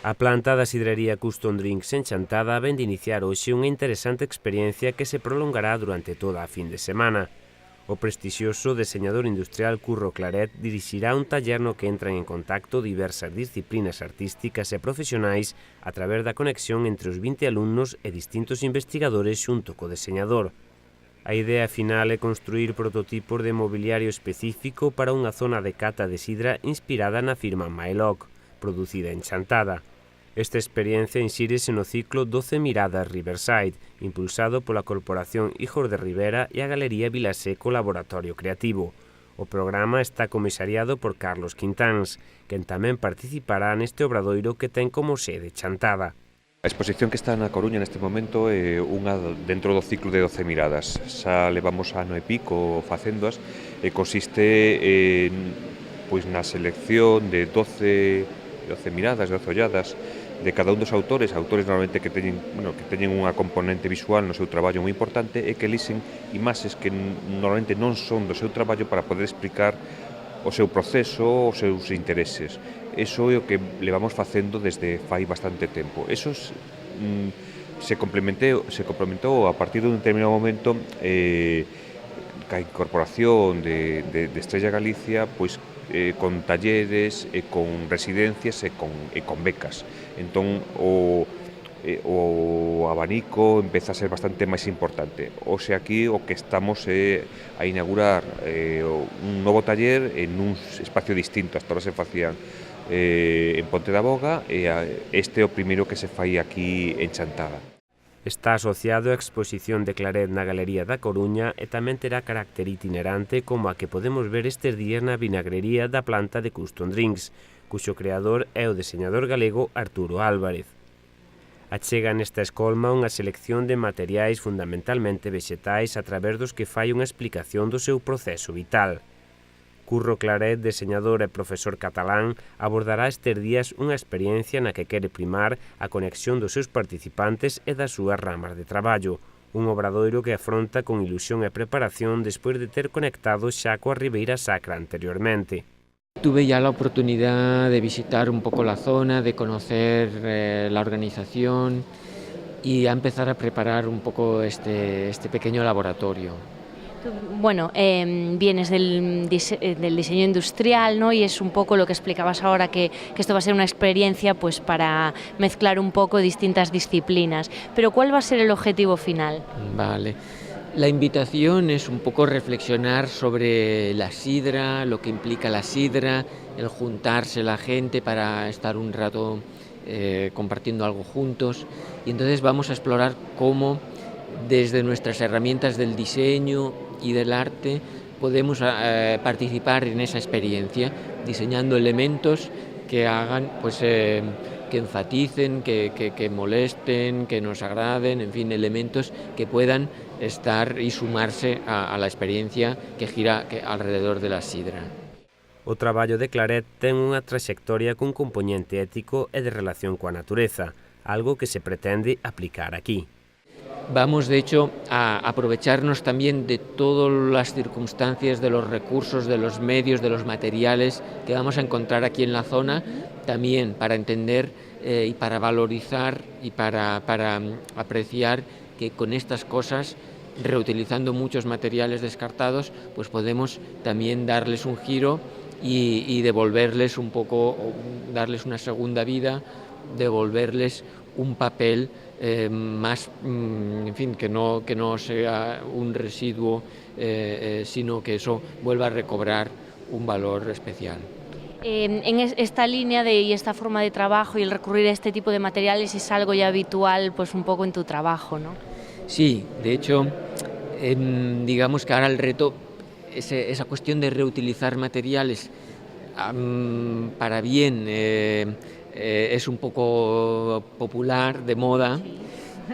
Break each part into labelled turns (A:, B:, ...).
A: A planta da sidrería Custom Drinks en Chantada ven de iniciar hoxe unha interesante experiencia que se prolongará durante toda a fin de semana. O prestixioso deseñador industrial Curro Claret dirixirá un taller no que entran en contacto diversas disciplinas artísticas e profesionais a través da conexión entre os 20 alumnos e distintos investigadores xunto co deseñador. A idea final é construir prototipos de mobiliario específico para unha zona de cata de sidra inspirada na firma Maelok, producida en Chantada. Esta experiencia insírese no ciclo 12 Miradas Riverside, impulsado pola Corporación Hijos de Rivera e a Galería Vilaseco Laboratorio Creativo. O programa está comisariado por Carlos Quintáns, quen tamén participará neste obradoiro que ten como sede Chantada.
B: A exposición que está na Coruña neste momento é unha dentro do ciclo de 12 miradas. Xa levamos ano e pico facéndoas e consiste na selección de 12 miradas, 12 olladas de cada un dos autores normalmente que teñen unha componente visual no seu traballo moi importante e que elixen imaxes que normalmente non son do seu traballo para poder explicar o seu proceso, os seus intereses. Eso é o que levamos facendo desde fai bastante tempo. Eso se complementou a partir dun determinado momento ca incorporación de Estrella Galicia, pois con talleres, con residencias e con becas. Entón, o abanico empeza a ser bastante máis importante. Hoxe aquí o que estamos é a inaugurar un novo taller en un espacio distinto. Hasta ahora se facían en Ponte da Boga e este é o primeiro que se fai aquí en Chantada.
A: Está asociado á exposición de Claret na Galería da Coruña e tamén terá carácter itinerante como a que podemos ver estes días na vinagrería da planta de Custom Drinks, cuxo creador é o deseñador galego Arturo Álvarez. Achega nesta escolma unha selección de materiais fundamentalmente vexetais a través dos que fai unha explicación do seu proceso vital. Curro Claret, deseñador e profesor catalán, abordará estes días unha experiencia na que quere primar a conexión dos seus participantes e das súas ramas de traballo, un obradoiro que afronta con ilusión e preparación despois de ter conectado xa coa Ribeira Sacra anteriormente.
C: Tuve ya la oportunidad de visitar un poco la zona, de conocer la organización y a empezar a preparar un poco este pequeño laboratorio.
D: Bueno, vienes del diseño industrial, ¿no? Y es un poco lo que explicabas ahora, que esto va a ser una experiencia pues para mezclar un poco distintas disciplinas. Pero ¿cuál va a ser el objetivo final?
C: Vale. La invitación es un poco reflexionar sobre la sidra, lo que implica la sidra, el juntarse la gente para estar un rato compartiendo algo juntos. Y entonces vamos a explorar cómo desde nuestras herramientas del diseño y del arte podemos participar en esa experiencia, diseñando elementos que hagan, pues, que enfaticen, que molesten, que nos agraden, en fin, elementos que puedan estar y sumarse a la experiencia que gira alrededor de la sidra.
A: O traballo de Claret ten unha traxectoria cun componente ético e de relación coa natureza, algo que se pretende aplicar aquí.
C: Vamos, de hecho, a aprovecharnos también de todas las circunstancias, de los recursos, de los medios, de los materiales que vamos a encontrar aquí en la zona, también para entender y para valorizar y para apreciar que con estas cosas, reutilizando muchos materiales descartados, pues podemos también darles un giro y devolverles un poco, darles una segunda vida, devolverles un papel más, en fin, que no sea un residuo, sino que eso vuelva a recobrar un valor especial.
D: En esta línea y esta forma de trabajo y el recurrir a este tipo de materiales es algo ya habitual, pues un poco en tu trabajo, ¿no?
C: Sí, de hecho, digamos que ahora el reto, esa cuestión de reutilizar materiales para bien, es un poco popular, de moda,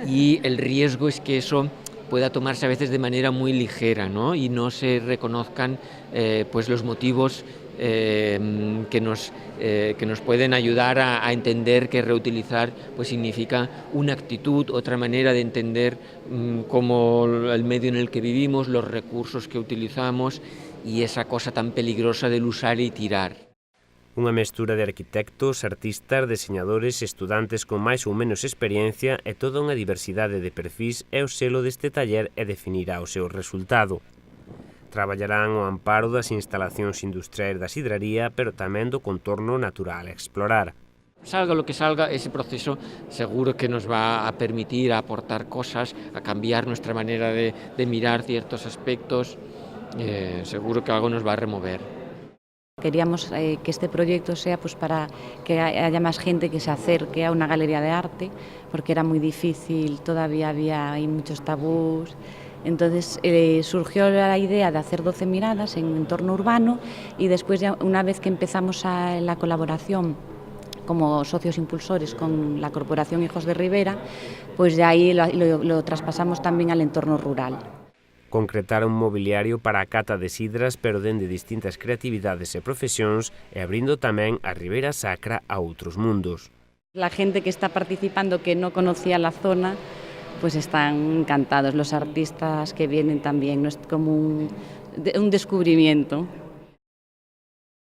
C: y el riesgo es que eso pueda tomarse a veces de manera muy ligera, ¿no? Y no se reconozcan pues los motivos que nos pueden ayudar a entender que reutilizar pues significa una actitud, otra manera de entender cómo el medio en el que vivimos, los recursos que utilizamos y esa cosa tan peligrosa del usar y tirar.
A: Unha mestura de arquitectos, artistas, deseñadores, estudantes con máis ou menos experiencia e toda unha diversidade de perfís é o selo deste taller e definirá o seu resultado. Traballarán ao amparo das instalacións industriais da sidraría, pero tamén do contorno natural a explorar.
C: Salga lo que salga, ese proceso seguro que nos va a permitir a aportar cosas, a cambiar nuestra manera de mirar ciertos aspectos, seguro que algo nos va a remover.
E: Queríamos que este proyecto sea pues, para que haya más gente que se acerque a una galería de arte, porque era muy difícil, todavía hay muchos tabús. Entonces surgió la idea de hacer 12 miradas en entorno urbano y después, ya, una vez que empezamos la colaboración como socios impulsores con la Corporación Hijos de Ribera, pues de ahí lo traspasamos también al entorno rural.
A: Concretar un mobiliario para a cata de sidras, pero dende distintas creatividades e profesións e abrindo tamén a Ribeira Sacra a outros mundos.
E: La gente que está participando que no conocía la zona, pues están encantados. Los artistas que vienen también, no es como un descubrimiento.